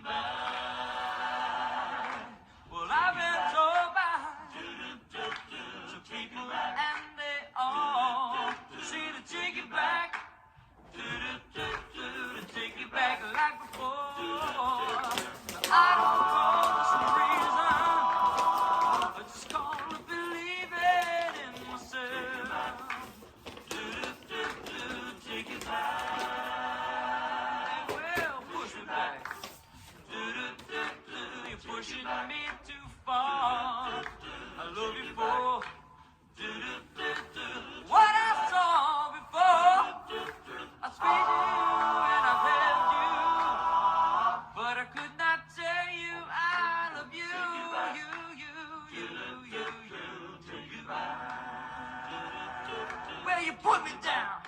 back. Well, I've been told by some people, and they all say to take it back, to take it back like before. I don't know some reason, I just gonna believe it in myself. Take it back. Well, push me back. You're pushing me too far. I love you for what I saw before. I speak to you and I've held you, but I could not tell you I love you. Take it back. Well, you put me down.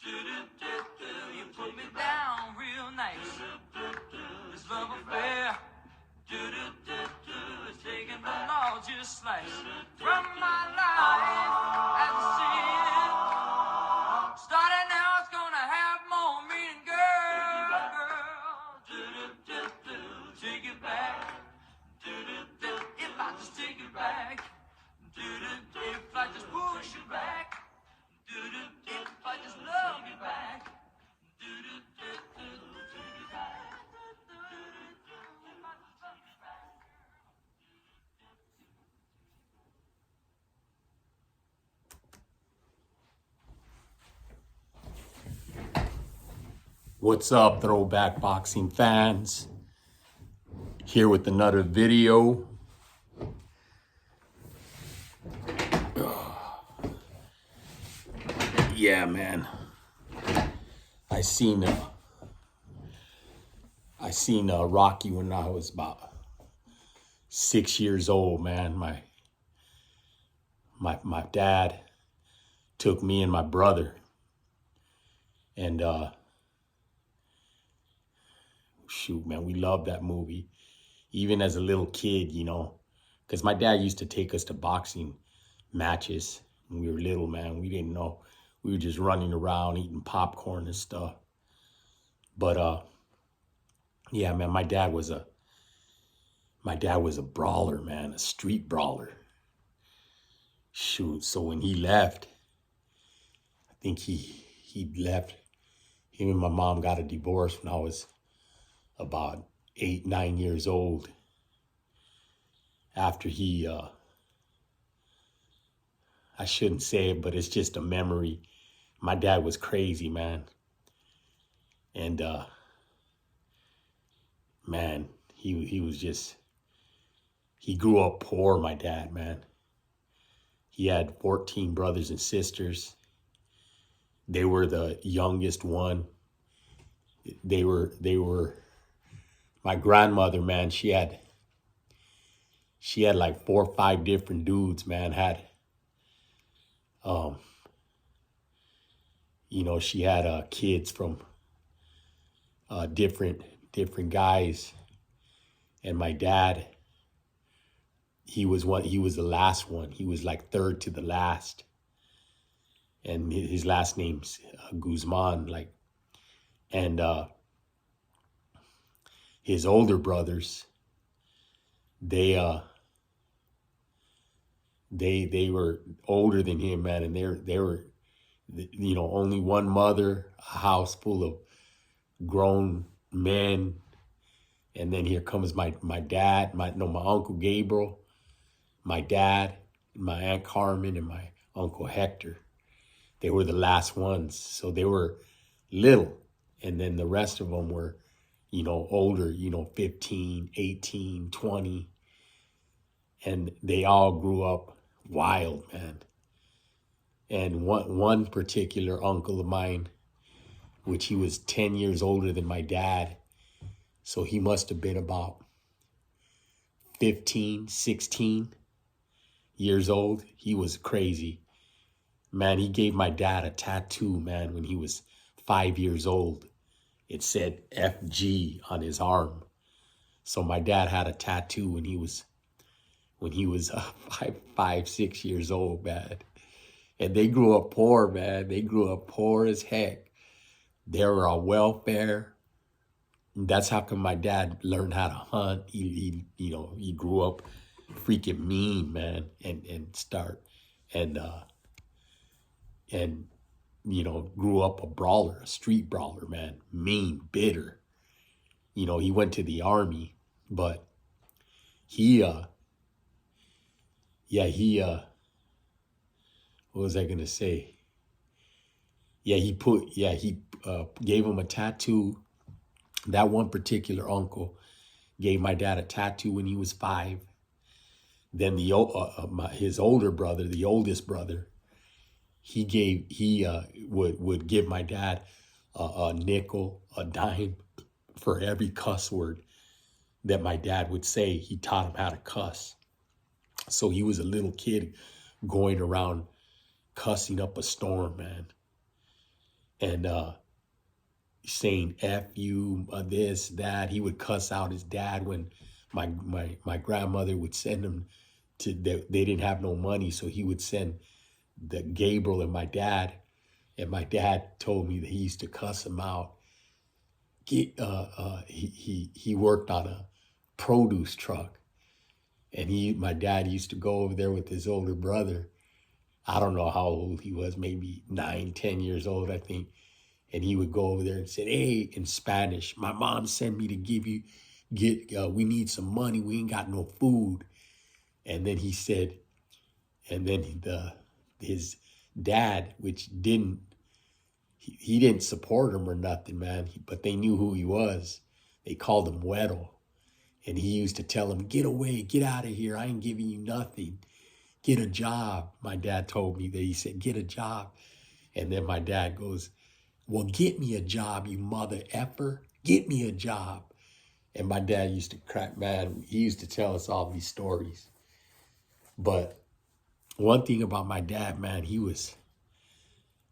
You put me down real nice. This love affair is taking the largest slice from my life as I see it. Starting now, it's gonna have more meaning, girl. Take it back. If I just take it back. If I just push it back. If I just love you back. What's up, Throwback Boxing fans? Here with another video. Yeah, man. I seen Rocky when I was about 6 years old, man. My dad took me and my brother, and shoot, man, we loved that movie. Even as a little kid, you know, because my dad used to take us to boxing matches when we were little, man. We didn't know. We were just running around eating popcorn and stuff. But yeah, man, my dad was a brawler, man, a street brawler. Shoot, so when he left, I think he left. Him and my mom got a divorce when I was about 8, 9 years old. After he, I shouldn't say it, but it's just a memory. My dad was crazy, man. And, man, he was just, he grew up poor, my dad, man. He had 14 brothers and sisters. They were the youngest one. They were, my grandmother, man, she had like 4 or 5 different dudes, man. You know, she had kids from different guys. And my dad, he was the last one. He was like third to the last. And his last name's Guzman, like, and his older brothers, they were older than him, man, and they were, you know, only one mother, a house full of grown men, and then here comes my dad, my Uncle Gabriel, my dad, my Aunt Carmen, and my Uncle Hector. They were the last ones, so they were little, and then the rest of them were, you know, older, you know, 15, 18, 20, and they all grew up wild, man. And one particular uncle of mine, which he was 10 years older than my dad, so he must have been about 15, 16 years old. He was crazy. Man, he gave my dad a tattoo, man, when he was 5 years old. It said FG on his arm. So my dad had a tattoo when he was 5, 6 years old, man. And they grew up poor, man. They grew up poor as heck. They were on welfare. That's how come my dad learned how to hunt. He grew up freaking mean, man, and uh and grew up a brawler, a street brawler, man, mean, bitter. He went to the army, but he yeah, what was I gonna say? He gave him a tattoo. That one particular uncle gave my dad a tattoo when he was 5. Then his older brother, the oldest brother, would give my dad a nickel, a dime for every cuss word that my dad would say. He taught him how to cuss. So he was a little kid going around cussing up a storm, man. And saying F you, this, that. He would cuss out his dad when my grandmother would send him they didn't have no money, so he would send the Gabriel and my dad. And my dad told me that he used to cuss him out. He worked on a produce truck, and my dad used to go over there with his older brother. I don't know how old he was, maybe 9, 10 years old, I think. And he would go over there and say, hey, in Spanish, my mom sent me to we need some money. We ain't got no food. And then he said, and then his dad, which he didn't support him or nothing, man, but they knew who he was. They called him Weddle. And he used to tell him, get away, get out of here. I ain't giving you nothing. Get a job. My dad told me that. He said, get a job. And then my dad goes, well, get me a job, you mother effer. Get me a job. And my dad used to crack, man. He used to tell us all these stories. But one thing about my dad, man,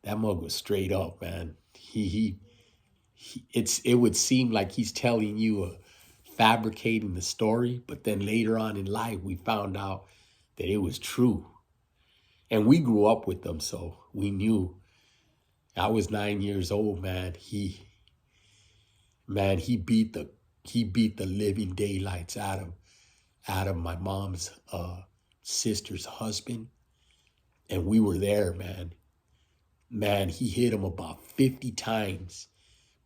that mug was straight up, man. It would seem like he's telling you, fabricating the story, but then later on in life, we found out that it was true. And we grew up with them, so we knew. I was 9 years old, man. He beat the living daylights out of my mom's sister's husband. And we were there, man. Man, he hit him about 50 times,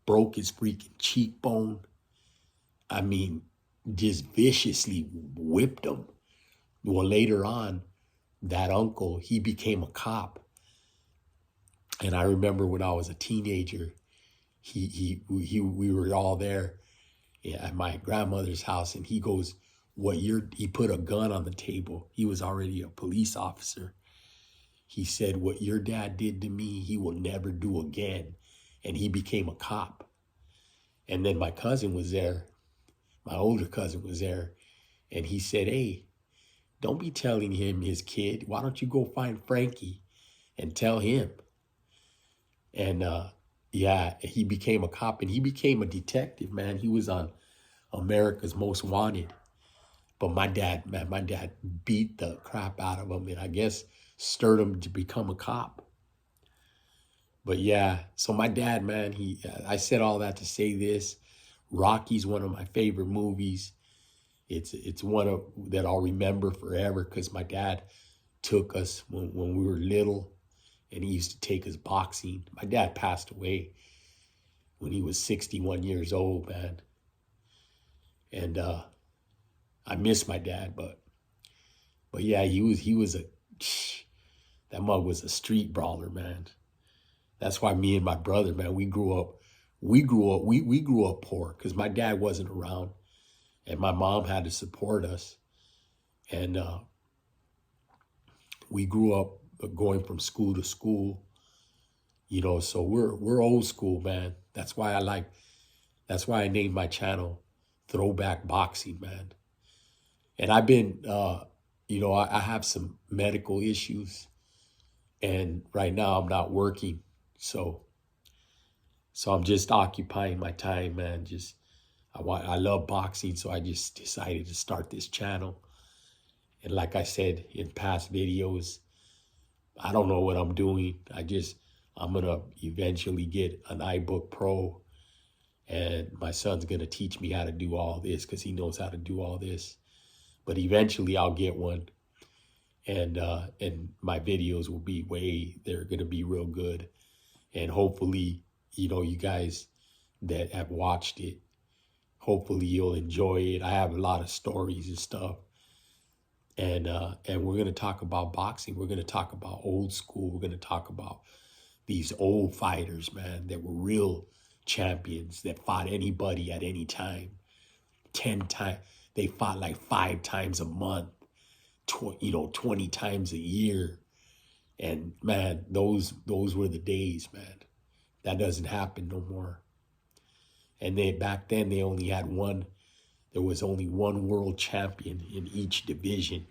broke his freaking cheekbone. I mean, just viciously whipped him. Well, later on, that uncle, he became a cop. And I remember when I was a teenager, we were all there at my grandmother's house, and he goes, he put a gun on the table. He was already a police officer. He said, what your dad did to me, he will never do again. And he became a cop. And then my cousin was there. My older cousin was there. And he said, hey, don't be telling him his kid. Why don't you go find Frankie and tell him? And he became a cop, and he became a detective, man. He was on America's Most Wanted. But my dad beat the crap out of him, and I guess stirred him to become a cop. But yeah, so my dad, man, I said all that to say this. Rocky's one of my favorite movies. It's one that I'll remember forever, because my dad took us when we were little, and he used to take us boxing. My dad passed away when he was 61 years old, man. And I miss my dad, but yeah, that mug was a street brawler, man. That's why me and my brother, man, we grew up poor, because my dad wasn't around, and my mom had to support us. And we grew up going from school to school, so we're old school, man. That's why I named my channel Throwback Boxing, man. And I've been, I have some medical issues, and right now I'm not working. So I'm just occupying my time, man. I love boxing, so I just decided to start this channel. And like I said in past videos, I don't know what I'm doing. I'm going to eventually get an iBook Pro and my son's gonna teach me how to do all this because he knows how to do all this. But eventually, I'll get one, and my videos will be they're gonna be real good, and hopefully, you guys that have watched it, hopefully you'll enjoy it. I have a lot of stories and stuff, and we're gonna talk about boxing. We're gonna talk about old school. We're gonna talk about these old fighters, man, that were real champions that fought anybody at any time. 10 times, they fought like 5 times a month, 20 times a year. And man, those were the days, man. That doesn't happen no more. And back then they only had one, there was only one world champion in each division,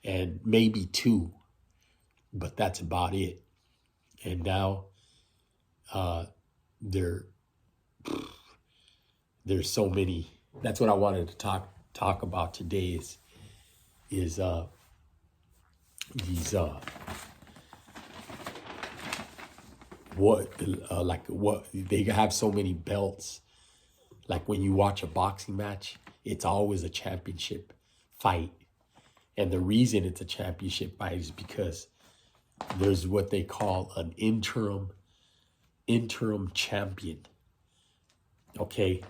and maybe 2, but that's about it. And now there's so many. That's what I wanted to talk about today is these what they have so many belts. Like when you watch a boxing match, it's always a championship fight. And the reason it's a championship fight is because there's what they call an interim champion. Okay,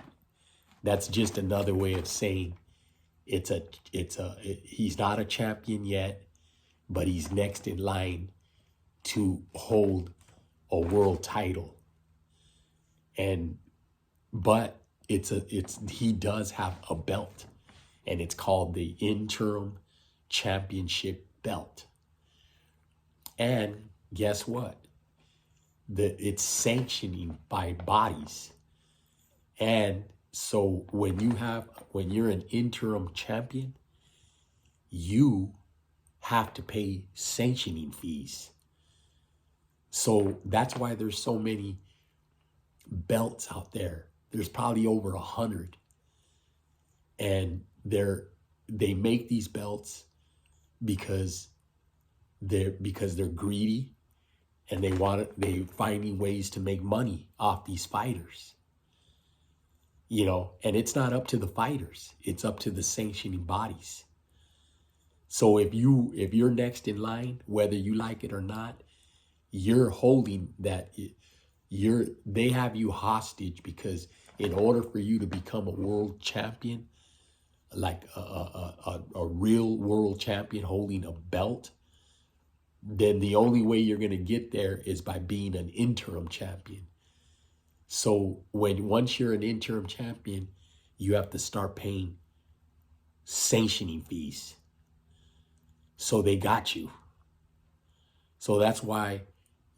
that's just another way of saying he's not a champion yet, but he's next in line to hold a world title. But he does have a belt, and it's called the interim championship belt. And guess what? It's sanctioning by bodies. And so when you're an interim champion, you have to pay sanctioning fees. So that's why there's so many belts out there. There's probably over 100. And they make these belts because they're greedy, and they're finding ways to make money off these fighters. And it's not up to the fighters, it's up to the sanctioning bodies. So if you're next in line, whether you like it or not, you're holding that. They have you hostage, because in order for you to become a world champion, like a real world champion holding a belt, then the only way you're going to get there is by being an interim champion. So once you're an interim champion, you have to start paying sanctioning fees. So they got you. So that's why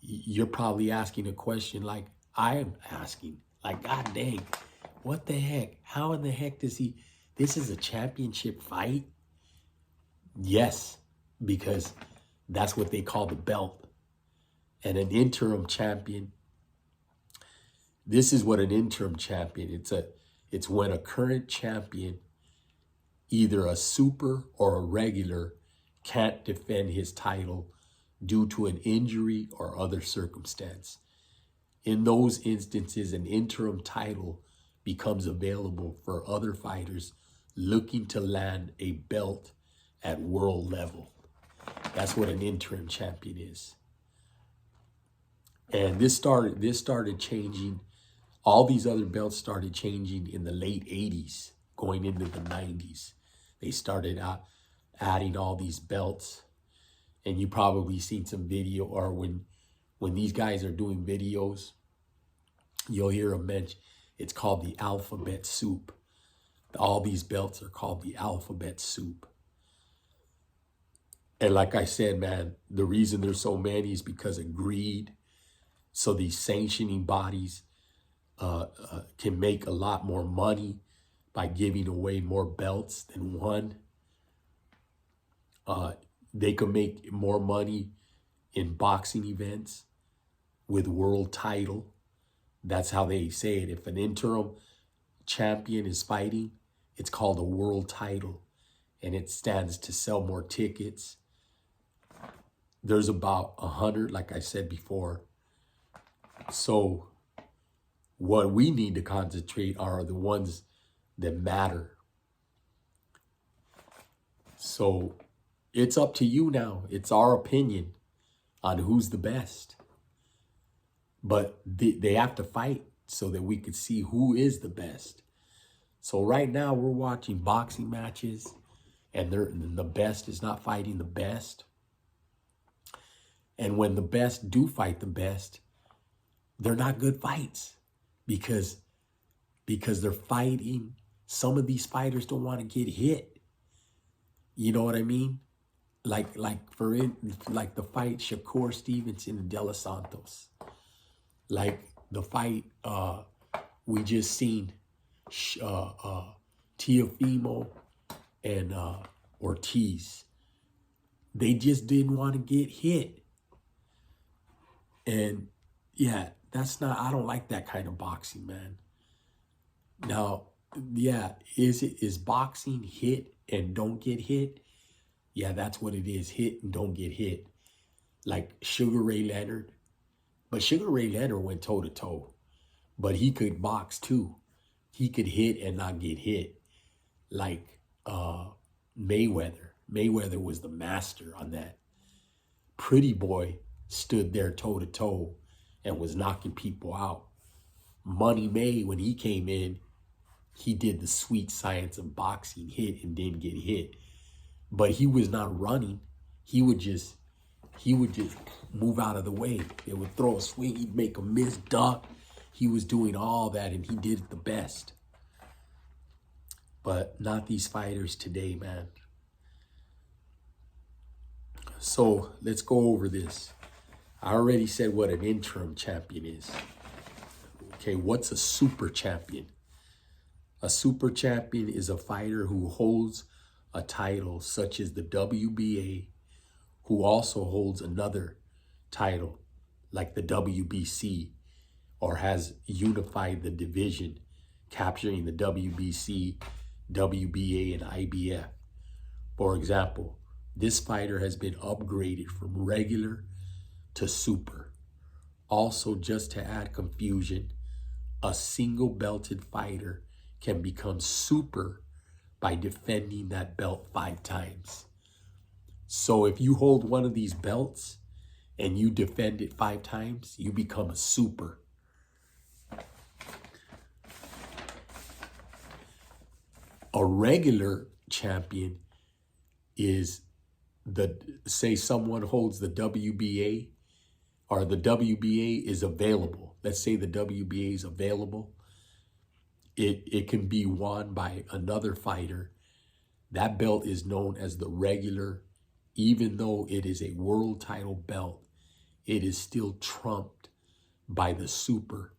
you're probably asking a question like I am asking, like, God dang, what the heck? How in the heck this is a championship fight? Yes, because that's what they call the belt. And an interim champion, this is what an interim champion, it's when a current champion, either a super or a regular, can't defend his title due to an injury or other circumstance. In those instances, an interim title becomes available for other fighters looking to land a belt at world level. That's what an interim champion is. And this started changing. All these other belts started changing in the late 80s, going into the 90s. They started adding all these belts. And you probably seen some video, or when these guys are doing videos, you'll hear them mention, it's called the alphabet soup. All these belts are called the alphabet soup. And like I said, man, the reason there's so many is because of greed. So these sanctioning bodies can make a lot more money by giving away more belts than one. They can make more money in boxing events with world title. That's how they say it. If an interim champion is fighting, it's called a world title, and it stands to sell more tickets. There's about 100, like I said before. So What we need to concentrate are the ones that matter. So it's up to you now. It's our opinion on who's the best. But they have to fight so that we could see who is the best. So right now we're watching boxing matches, and the best is not fighting the best. And when the best do fight the best, they're not good fights because they're fighting. Some of these fighters don't want to get hit. You know what I mean? Like the fight Shakur Stevenson and De Los Santos. Like the fight we just seen Teofimo and Ortiz. They just didn't want to get hit. And yeah, I don't like that kind of boxing, man. Now, yeah, is boxing hit and don't get hit? Yeah, that's what it is. Hit and don't get hit. Like Sugar Ray Leonard. But Sugar Ray Leonard went toe to toe. But he could box too. He could hit and not get hit. Like Mayweather. Mayweather was the master on that. Pretty Boy stood there toe to toe and was knocking people out. Money May, when he came in, he did the sweet science of boxing, hit and didn't get hit. But he was not running. He would just move out of the way. They would throw a swing, he'd make a miss, duck. He was doing all that, and he did it the best. But not these fighters today, man. So let's go over this. I already said what an interim champion is. Okay, what's a super champion? A super champion is a fighter who holds a title such as the WBA, who also holds another title like the WBC, or has unified the division, capturing the WBC, WBA, and IBF. For example, this fighter has been upgraded from regular to super. Also, just to add confusion, a single belted fighter can become super by defending that belt 5 times. So if you hold one of these belts and you defend it 5 times, you become a super. A regular champion is say someone holds the WBA, or the WBA is available. Let's say the WBA is available. It can be won by another fighter. That belt is known as the regular. Even though it is a world title belt, it is still trumped by the super.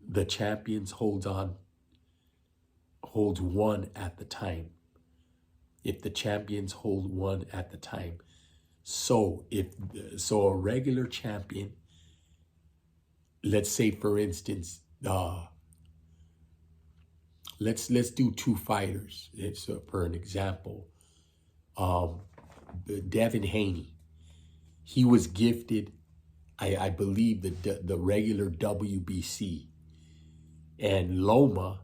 The champions holds one at the time. If the champions hold one at the time. So a regular champion, let's say for instance, let's do 2 fighters. It's for an example. Devin Haney, he was gifted, I believe, the regular WBC, and Loma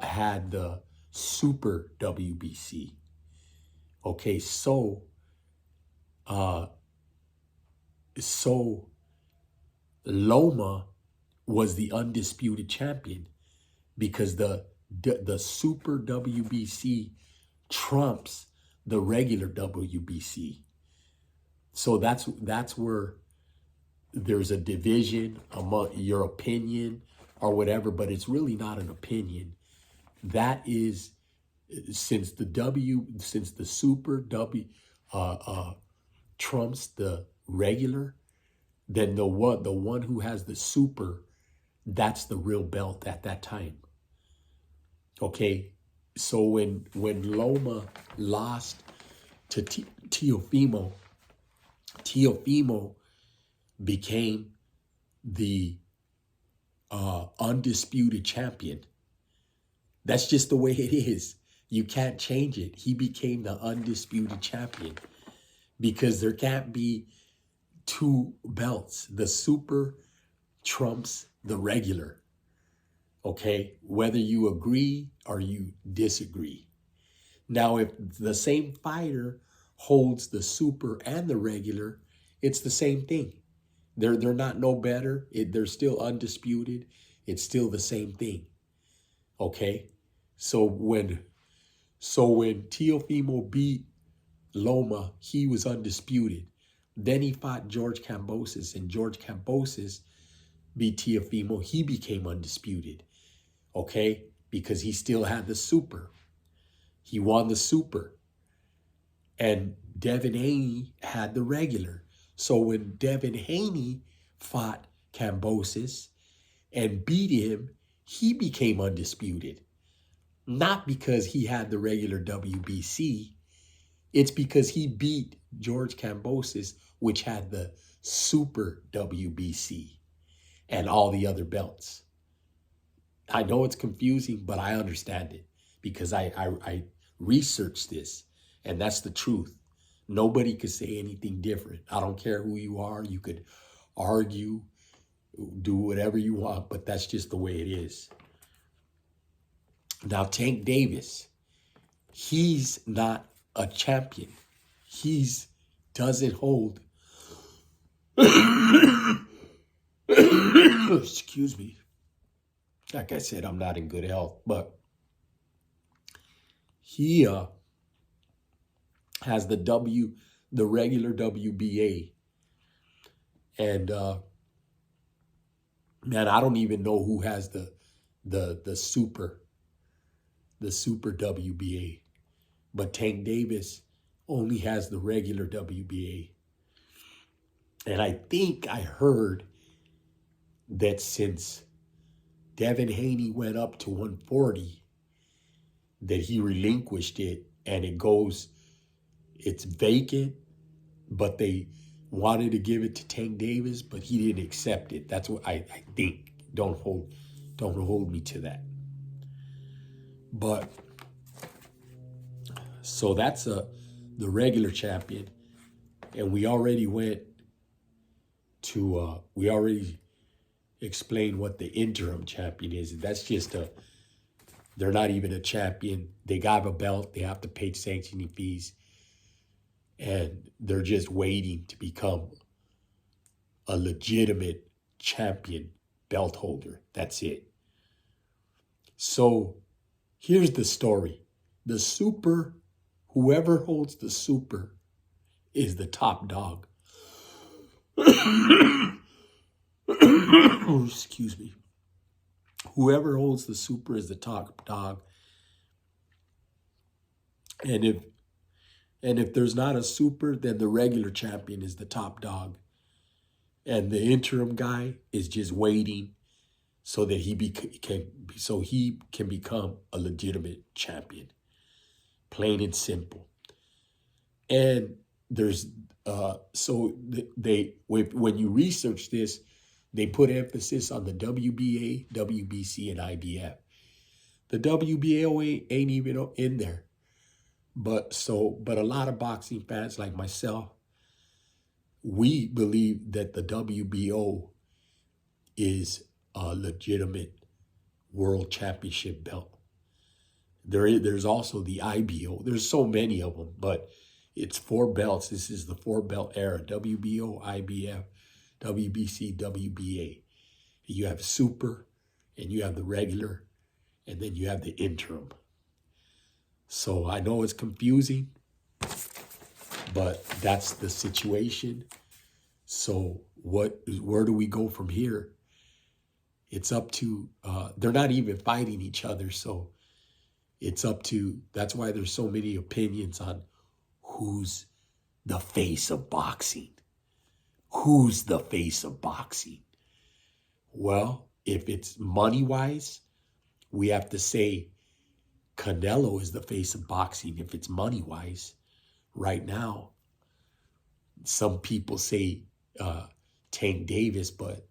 had the super WBC. Okay, so Loma was the undisputed champion because the super WBC trumps the regular WBC. So that's where there's a division among your opinion or whatever, but it's really not an opinion. That is, since the super W trumps the regular, then the one who has the super, that's the real belt at that time. Okay, so when Loma lost to Teofimo became the undisputed champion. That's just the way it is. You can't change it. He became the undisputed champion because there can't be 2 belts. The super trumps the regular. Okay, whether you agree or you disagree. Now, if the same fighter holds the super and the regular, it's the same thing. They're not no better. They're still undisputed. It's still the same thing. Okay, so when Teofimo beat Loma, he was undisputed. Then he fought George Kambosos, and George Kambosos beat Teofimo. He became undisputed. Okay, because he still had the super. He won the super. And Devin Haney had the regular. So when Devin Haney fought Kambosos and beat him, he became undisputed. Not because he had the regular WBC. It's because he beat George Kambosos, which had the super WBC and all the other belts. I know it's confusing, but I understand it because I researched this, and that's the truth. Nobody could say anything different. I don't care who you are. You could argue, do whatever you want, but that's just the way it is. Now, Tank Davis, he's not a champion. He's doesn't hold. Excuse me. Like I said, I'm not in good health, but he has the regular WBA, and man, I don't even know who has the super WBA, but Tank Davis only has the regular WBA, and I think I heard that since Devin Haney went up to 140, that he relinquished it, and it's vacant, but they wanted to give it to Tank Davis, but he didn't accept it. That's what I think. Don't hold me to that. But so that's the regular champion, and we already explained what the interim champion is. That's just they're not even a champion. They got a belt. They have to pay sanctioning fees. And they're just waiting to become a legitimate champion belt holder. That's it. So here's the story. The super, whoever holds the super is the top dog. Excuse me. Whoever holds the super is the top dog. And if there's not a super, then the regular champion is the top dog. And the interim guy is just waiting so that he can become a legitimate champion. Plain and simple. And there's when you research this, they put emphasis on the WBA, WBC, and IBF. The WBA ain't even in there. But a lot of boxing fans like myself, we believe that the WBO is a legitimate world championship belt. There's also the IBO. There's so many of them, but it's 4 belts. This is the 4-belt era: WBO, IBF, WBC, WBA. You have super, and you have the regular, and then you have the interim. So I know it's confusing, but that's the situation. So where do we go from here? It's up to, they're not even fighting each other. So it's up to, that's why there's so many opinions on who's the face of boxing. Who's the face of boxing? Well, if it's money-wise, we have to say Canelo is the face of boxing if it's money-wise. Right now, some people say Tank Davis, but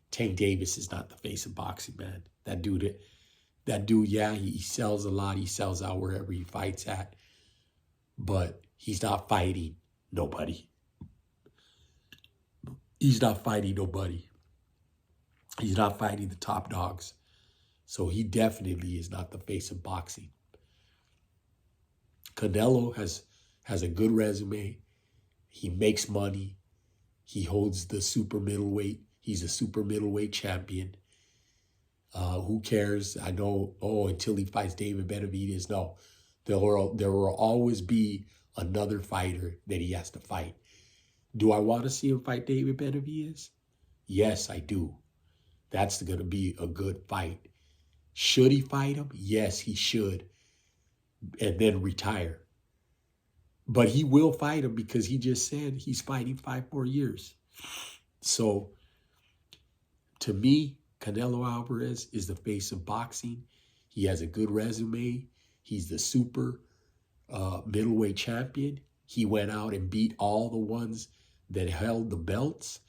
Tank Davis is not the face of boxing, man. That dude, yeah, he sells a lot. He sells out wherever he fights at. But he's not fighting nobody. He's not fighting nobody. He's not fighting the top dogs. So he definitely is not the face of boxing. Canelo has a good resume. He makes money. He holds the super middleweight. He's a super middleweight champion. Who cares? I know, until he fights David Benavidez. No, there will always be another fighter that he has to fight. Do I want to see him fight David Benavidez? Yes, I do. That's going to be a good fight. Should he fight him? Yes, he should. And then retire. But he will fight him because he just said he's fighting 5 more years. So, to me, Canelo Alvarez is the face of boxing. He has a good resume. He's the super middleweight champion. He went out and beat all the ones that held the belts.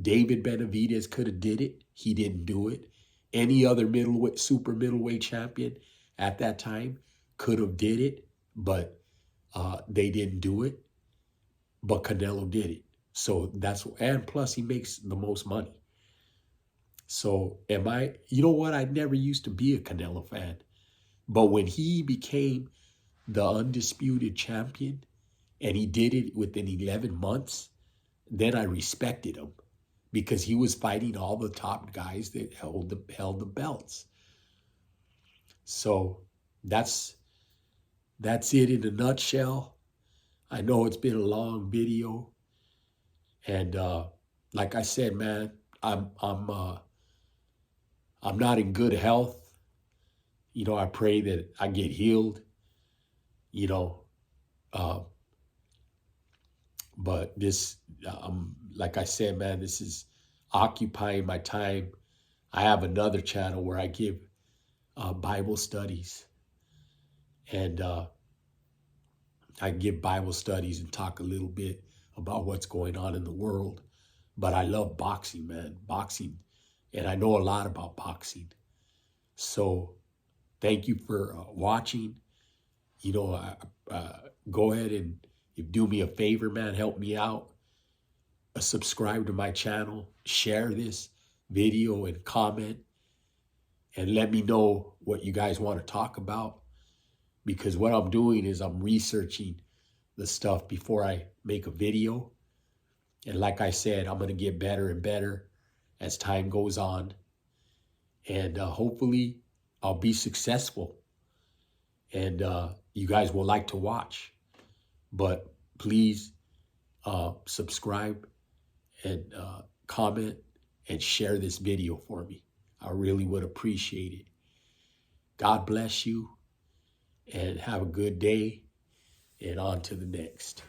David Benavidez could have did it. He didn't do it. Any other super middleweight champion at that time could have did it, but they didn't do it. But Canelo did it. So and plus he makes the most money. So you know what? I never used to be a Canelo fan. But when he became the undisputed champion and he did it within 11 months, then I respected him because he was fighting all the top guys that held the belts. So that's it in a nutshell. I know it's been a long video. And like I said, man, I'm not in good health. You know, I pray that I get healed, you know. But this, like I said, man, this is occupying my time. I have another channel where I give Bible studies. And I give Bible studies and talk a little bit about what's going on in the world. But I love boxing, man. Boxing. And I know a lot about boxing. So thank you for watching. You know, go ahead and do me a favor, man. Help me out. Subscribe to my channel. Share this video and comment. And let me know what you guys want to talk about. Because what I'm doing is I'm researching the stuff before I make a video. And like I said, I'm going to get better and better as time goes on. And hopefully I'll be successful. And you guys will like to watch. But please subscribe and comment and share this video for me. I really would appreciate it. God bless you and have a good day and on to the next.